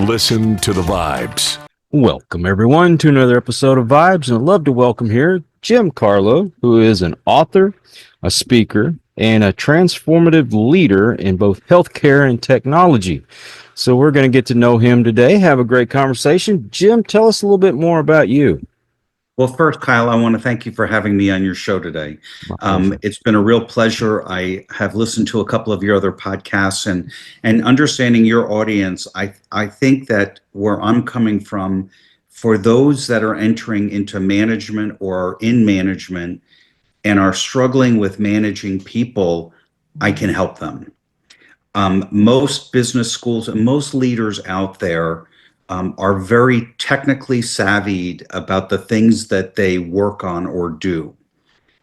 Listen to the vibes. Welcome, everyone, to another episode of Vibes, and I'd love to welcome here Jim Carlough, who is an author, a speaker, and a transformative leader in both healthcare and technology. So we're going to get to know him today, have a great conversation. Jim, tell us a little bit more about you. Well, first, Kyle, I want to thank you for having me on your show today. My pleasure. It's been a real pleasure. I have listened to a couple of your other podcasts and understanding your audience. I think that where I'm coming from, for those that are entering into management or are in management and are struggling with managing people, I can help them. Most business schools and most leaders out there are very technically savvied about the things that they work on or do.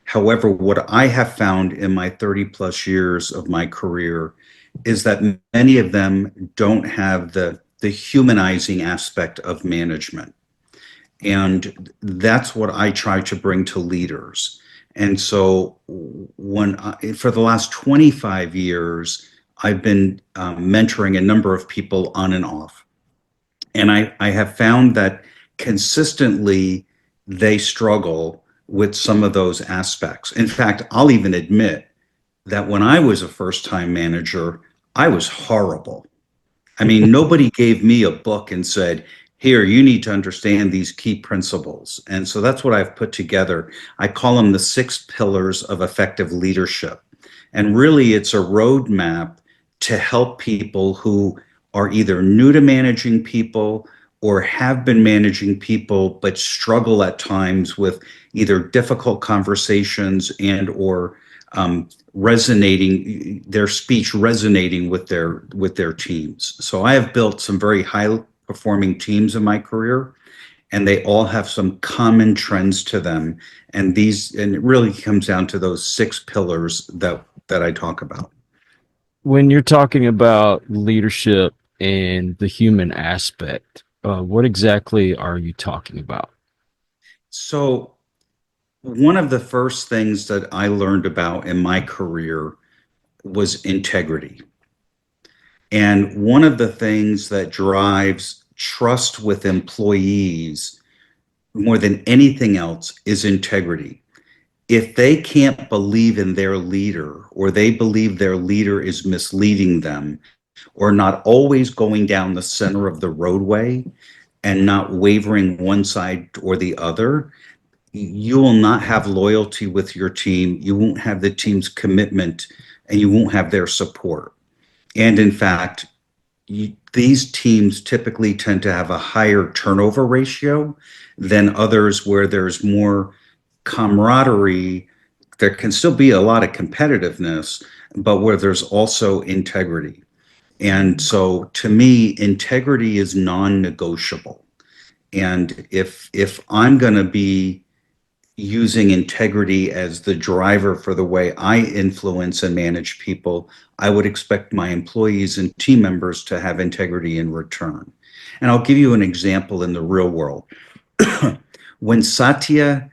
However, what I have found in my 30 plus years of my career is that many of them don't have the humanizing aspect of management. And that's what I try to bring to leaders. And so for the last 25 years, I've been mentoring a number of people on and off. And I have found that consistently they struggle with some of those aspects. In fact, I'll even admit that when I was a first time manager, I was horrible. I mean, nobody gave me a book and said, here, you need to understand these key principles. And so that's what I've put together. I call them the 6 pillars of effective leadership. And really, it's a roadmap to help people who are either new to managing people or have been managing people but struggle at times with either difficult conversations and or their speech resonating with their teams. So I have built some very high performing teams in my career, and they all have some common trends to them, and it really comes down to those 6 pillars that I talk about. When you're talking about leadership and the human aspect, what exactly are you talking about? So one of the first things that I learned about in my career was integrity. And one of the things that drives trust with employees more than anything else is integrity. If they can't believe in their leader, or they believe their leader is misleading them, or not always going down the center of the roadway and not wavering one side or the other, you will not have loyalty with your team. You won't have the team's commitment, and you won't have their support. And in fact, these teams typically tend to have a higher turnover ratio than others where there's more camaraderie. There can still be a lot of competitiveness, but where there's also integrity. And so to me, integrity is non-negotiable. And if I'm going to be using integrity as the driver for the way I influence and manage people, I would expect my employees and team members to have integrity in return. And I'll give you an example in the real world. When Satya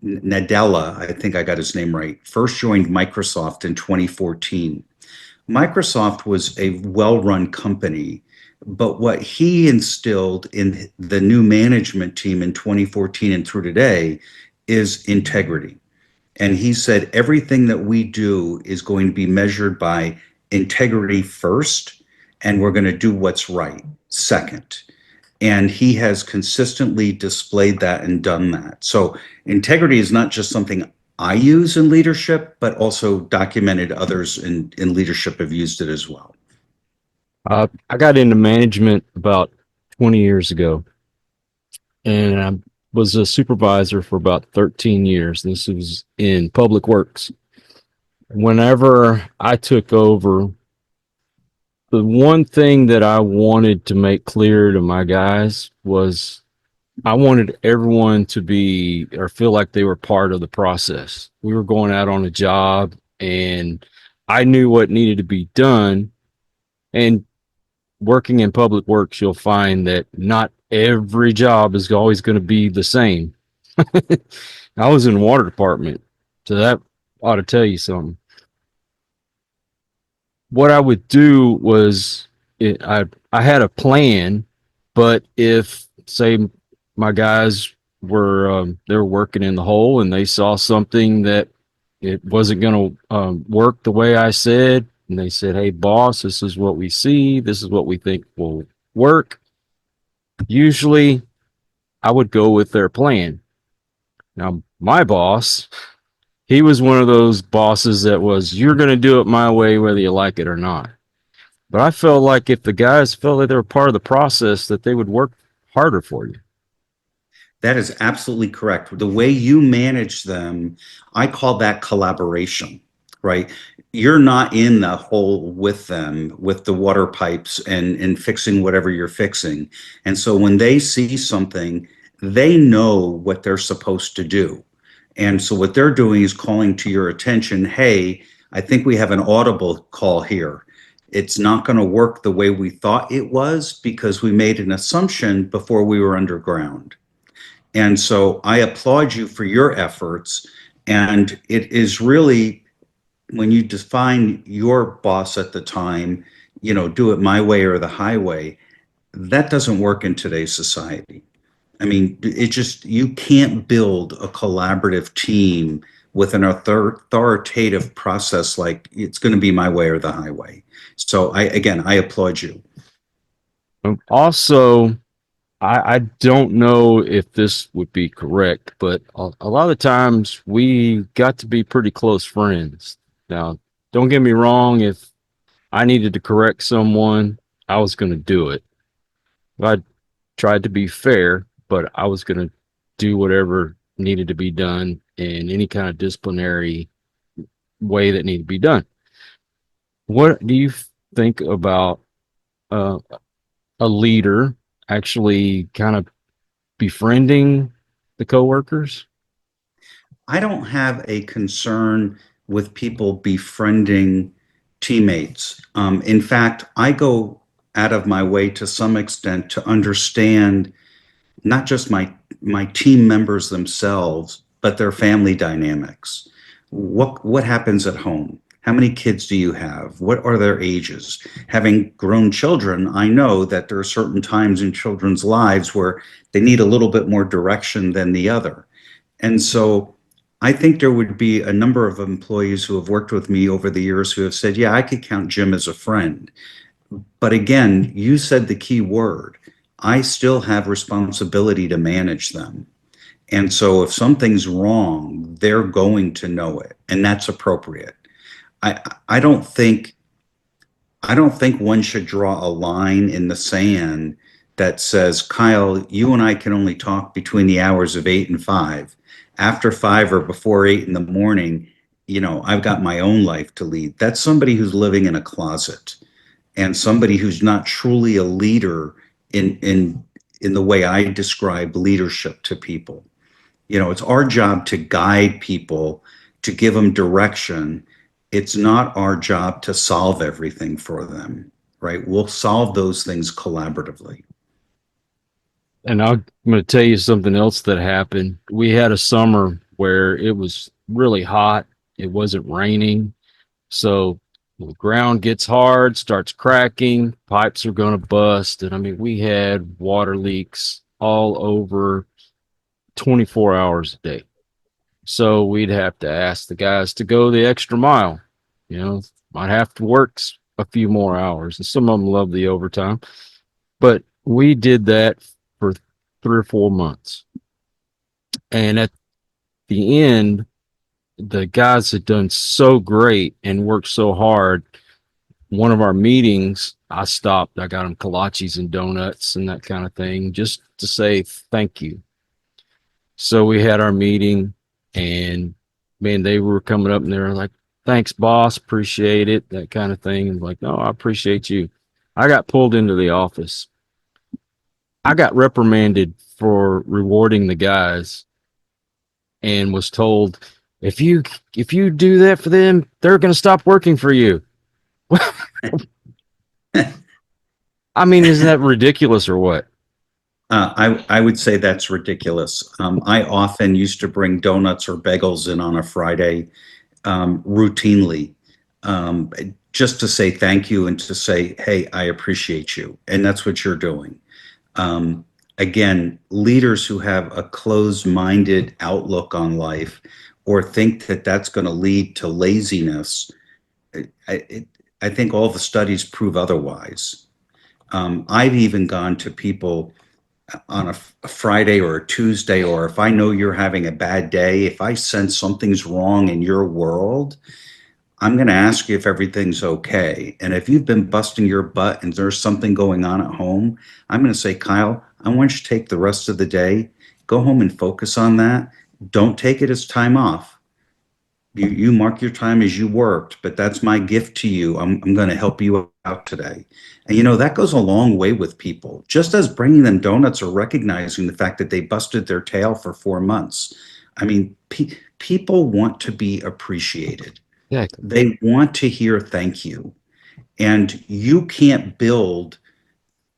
Nadella, I think I got his name right, first joined Microsoft in 2014, Microsoft was a well-run company, but what he instilled in the new management team in 2014 and through today is integrity. And he said everything that we do is going to be measured by integrity first, and we're going to do what's right second. And he has consistently displayed that and done that. So integrity is not just something I use in leadership, but also documented others in leadership have used it as well. I got into management about 20 years ago, and I was a supervisor for about 13 years. This was in public works. Whenever I took over, the one thing that I wanted to make clear to my guys was I wanted everyone to be or feel like they were part of the process. We were going out on a job, and I knew what needed to be done. And working in public works, you'll find that not every job is always going to be the same. I was in water department, so that ought to tell you something. What I would do was I I had a plan, but if say my guys were they were working in the hole and they saw something that it wasn't going to work the way I said, and they said, "Hey, boss, this is what we see. This is what we think will work." Usually, I would go with their plan. Now, my boss, he was one of those bosses that was, "You're going to do it my way, whether you like it or not." But I felt like if the guys felt like they were part of the process, that they would work harder for you. That is absolutely correct. The way you manage them, I call that collaboration, right? You're not in the hole with them with the water pipes and fixing whatever you're fixing. And so when they see something, they know what they're supposed to do. And so what they're doing is calling to your attention, hey, I think we have an audible call here. It's not going to work the way we thought it was because we made an assumption before we were underground. And so I applaud you for your efforts. And it is really when you define your boss at the time, do it my way or the highway, that doesn't work in today's society. I mean, it just, you can't build a collaborative team with an authoritative process like it's going to be my way or the highway. So I applaud you. Also, I don't know if this would be correct, but a lot of times we got to be pretty close friends. Now, don't get me wrong, if I needed to correct someone, I was going to do it. I tried to be fair, but I was going to do whatever needed to be done in any kind of disciplinary way that needed to be done. What do you think about uh, a leader actually kind of befriending the coworkers? I don't have a concern with people befriending teammates. In fact, I go out of my way to some extent to understand not just my team members themselves, but their family dynamics. What happens at home? How many kids do you have? What are their ages? Having grown children, I know that there are certain times in children's lives where they need a little bit more direction than the other. And so I think there would be a number of employees who have worked with me over the years who have said, yeah, I could count Jim as a friend. But again, you said the key word. I still have responsibility to manage them. And so if something's wrong, they're going to know it, and that's appropriate. I, I don't think I don't think one should draw a line in the sand that says, Kyle, you and I can only talk between the hours of 8 and 5. After 5 or before 8 in the morning, I've got my own life to lead. That's somebody who's living in a closet and somebody who's not truly a leader in the way I describe leadership to people. It's our job to guide people, to give them direction. It's not our job to solve everything for them, right? We'll solve those things collaboratively. And I'm going to tell you something else that happened. We had a summer where it was really hot. It wasn't raining. So the ground gets hard, starts cracking, pipes are going to bust. And I mean, we had water leaks all over 24 hours a day. So we'd have to ask the guys to go the extra mile. Might have to work a few more hours. And some of them love the overtime. But we did that for 3 or 4 months. And at the end, the guys had done so great and worked so hard. One of our meetings, I stopped. I got them kolaches and donuts and that kind of thing just to say thank you. So we had our meeting, and man, they were coming up and they were like, thanks, boss. Appreciate it. That kind of thing. And like, no, I appreciate you. I got pulled into the office. I got reprimanded for rewarding the guys and was told, if you do that for them, they're going to stop working for you. I mean, isn't that ridiculous or what? I would say that's ridiculous. I often used to bring donuts or bagels in on a Friday routinely. just to say thank you and to say, hey, I appreciate you. And that's what you're doing. Um, Again, leaders who have a closed-minded outlook on life or think that that's going to lead to laziness, I, I think all the studies prove otherwise. I've even gone to people on a Friday or a Tuesday, or if I know you're having a bad day, if I sense something's wrong in your world, I'm going to ask you if everything's okay. And if you've been busting your butt and there's something going on at home, I'm going to say, Kyle, I want you to take the rest of the day, go home and focus on that. Don't take it as time off. You mark your time as you worked, but that's my gift to you. I'm going to help you out today. And that goes a long way with people. Just as bringing them donuts or recognizing the fact that they busted their tail for 4 months. I mean, people want to be appreciated. Yeah. They want to hear thank you. And you can't build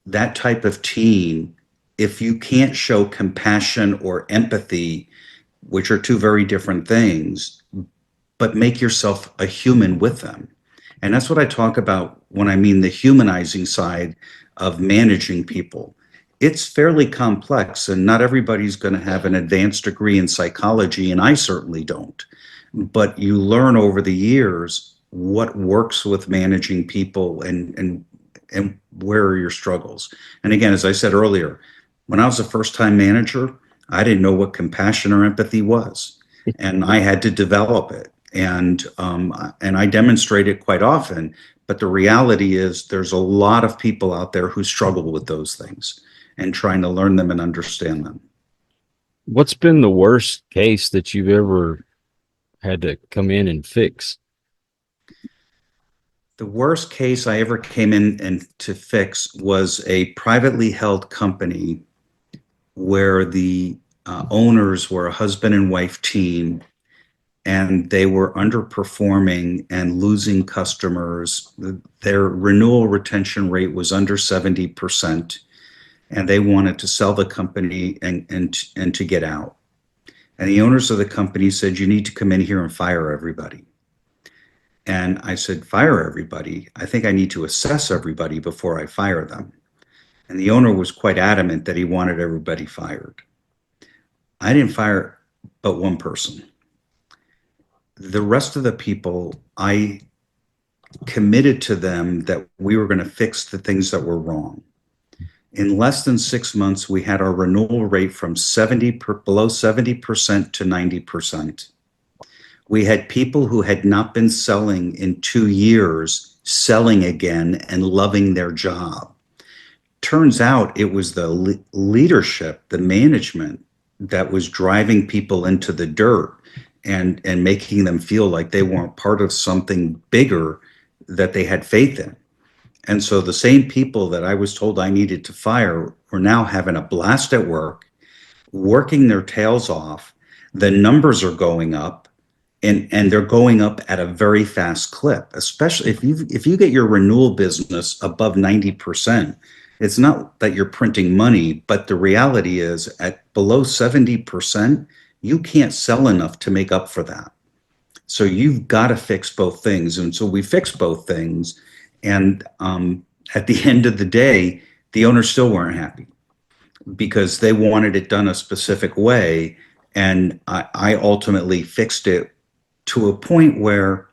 that type of team if you can't show compassion or empathy, which are two very different things, but make yourself a human with them. And that's what I talk about when I mean the humanizing side of managing people. It's fairly complex, and not everybody's going to have an advanced degree in psychology, and I certainly don't. But you learn over the years what works with managing people and where are your struggles. And again, as I said earlier, when I was a first-time manager, I didn't know what compassion or empathy was, and I had to develop it. And I demonstrate it quite often. But the reality is, there's a lot of people out there who struggle with those things, and trying to learn them and understand them. What's been the worst case that you've ever had to come in and fix? The worst case I ever came in and to fix was a privately held company where the owners were a husband and wife team, and they were underperforming and losing customers. Their renewal retention rate was under 70%, and they wanted to sell the company and to get out. And the owners of the company said, you need to come in here and fire everybody. And I said, fire everybody? I think I need to assess everybody before I fire them. And the owner was quite adamant that he wanted everybody fired. I didn't fire but one person. The rest of the people, I committed to them that we were going to fix the things that were wrong. In less than 6 months, we had our renewal rate from below 70% to 90%. We had people who had not been selling in 2 years selling again and loving their job. Turns out it was the leadership, the management, that was driving people into the dirt and making them feel like they weren't part of something bigger that they had faith in. And so the same people that I was told I needed to fire were now having a blast at work, working their tails off. The numbers are going up, and they're going up at a very fast clip, especially if you get your renewal business above 90%. It's not that you're printing money, but the reality is at below 70%, you can't sell enough to make up for that. So you've got to fix both things. And so we fixed both things. And at the end of the day, the owners still weren't happy because they wanted it done a specific way. And I ultimately fixed it to a point where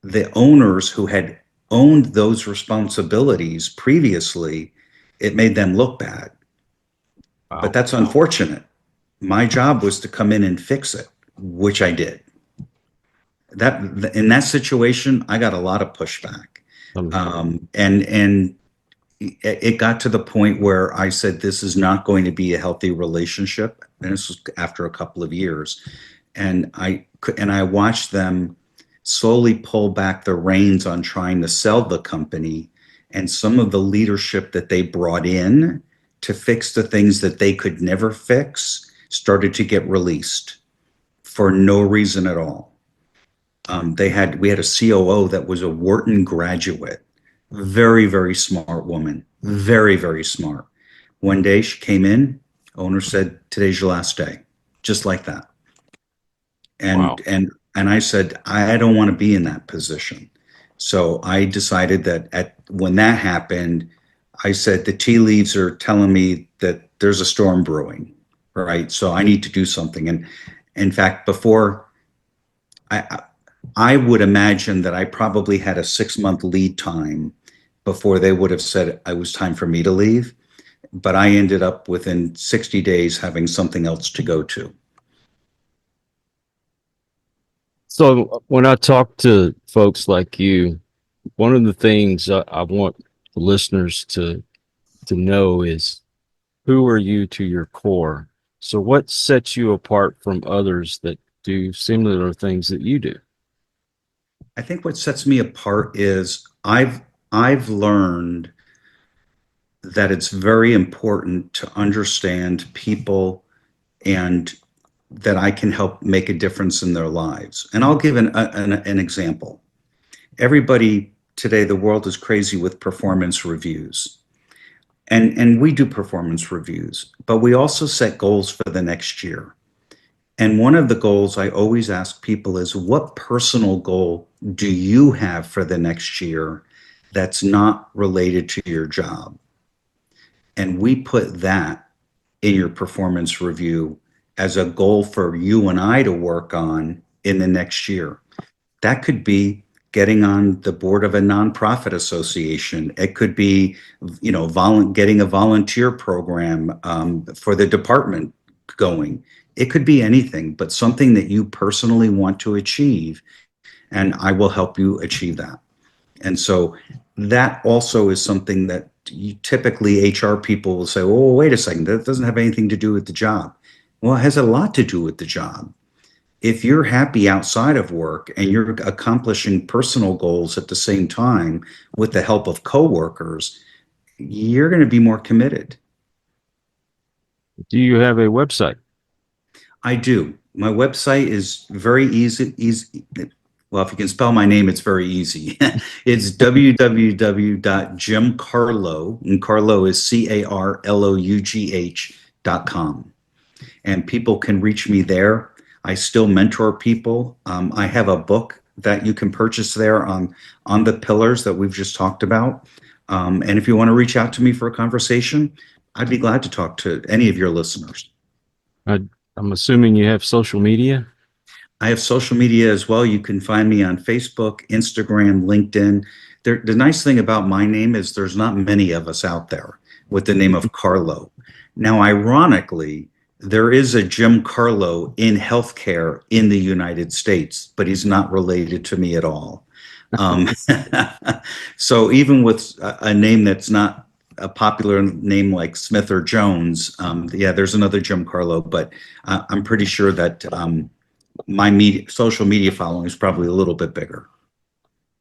the owners who had owned those responsibilities previously, it made them look bad. Wow. But that's unfortunate. My job was to come in and fix it, which I did. That in that situation, I got a lot of pushback, and it got to the point where I said, "This is not going to be a healthy relationship." And this was after a couple of years, and I watched them slowly pull back the reins on trying to sell the company, and some of the leadership that they brought in to fix the things that they could never fix started to get released for no reason at all. We had a COO that was a Wharton graduate, very, very smart woman, very, very smart. One day she came in, owner said, today's your last day, just like that. And Wow. and I said, I don't want to be in that position. So I decided that when that happened, I said the tea leaves are telling me that there's a storm brewing, right? So I need to do something. And in fact, before I I would imagine that I probably had a 6 month lead time before they would have said it was time for me to leave. But I ended up within 60 days having something else to go to. So when I talk to folks like you, one of the things I want the listeners to know is who are you to your core? So what sets you apart from others that do similar things that you do? I think what sets me apart is I've learned that it's very important to understand people and that I can help make a difference in their lives. And I'll give an example. Everybody today, the world is crazy with performance reviews. And we do performance reviews, but we also set goals for the next year. And one of the goals I always ask people is, what personal goal do you have for the next year that's not related to your job? And we put that in your performance review as a goal for you and I to work on in the next year. That could be getting on the board of a nonprofit association. It could be, getting a volunteer program for the department going. It could be anything, but something that you personally want to achieve, and I will help you achieve that. And so that also is something that typically HR people will say, "Oh, wait a second, that doesn't have anything to do with the job." Well, it has a lot to do with the job. If you're happy outside of work and you're accomplishing personal goals at the same time with the help of coworkers, you're going to be more committed. Do you have a website? I do. My website is very easy. Well, if you can spell my name, it's very easy. It's www.jimcarlough, and Carlough is CARLOUGH.com. And people can reach me there. I still mentor people. I have a book that you can purchase there on the pillars that we've just talked about. And if you want to reach out to me for a conversation, I'd be glad to talk to any of your listeners. I, I'm assuming you have social media. I have social media as well. You can find me on Facebook, Instagram, LinkedIn. The nice thing about my name is there's not many of us out there with the name of Carlough. Now, ironically, there is a Jim Carlough in healthcare in the United States, but he's not related to me at all. Um, so even with a name that's not a popular name like Smith or Jones, yeah, there's another Jim Carlough, but I'm pretty sure that my social media following is probably a little bit bigger.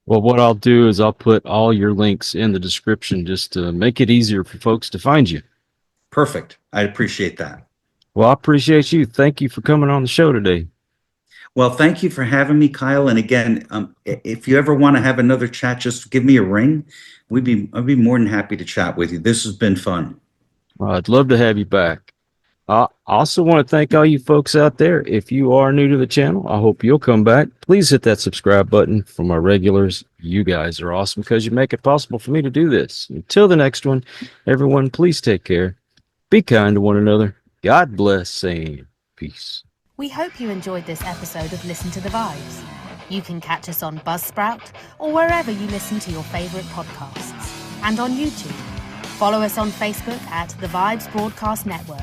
Well, what I'll do is I'll put all your links in the description just to make it easier for folks to find you. Perfect. I appreciate that. Well, I appreciate you. Thank you for coming on the show today. Well, thank you for having me, Kyle. And again, if you ever want to have another chat, just give me a ring. I'd be more than happy to chat with you. This has been fun. I'd love to have you back. I also want to thank all you folks out there. If you are new to the channel, I hope you'll come back. Please hit that subscribe button. For my regulars, you guys are awesome because you make it possible for me to do this. Until the next one, everyone, please take care. Be kind to one another. God bless and peace. We hope you enjoyed this episode of Listen to the Vibes. You can catch us on Buzzsprout or wherever you listen to your favourite podcasts, and on YouTube. Follow us on Facebook at The Vibes Broadcast Network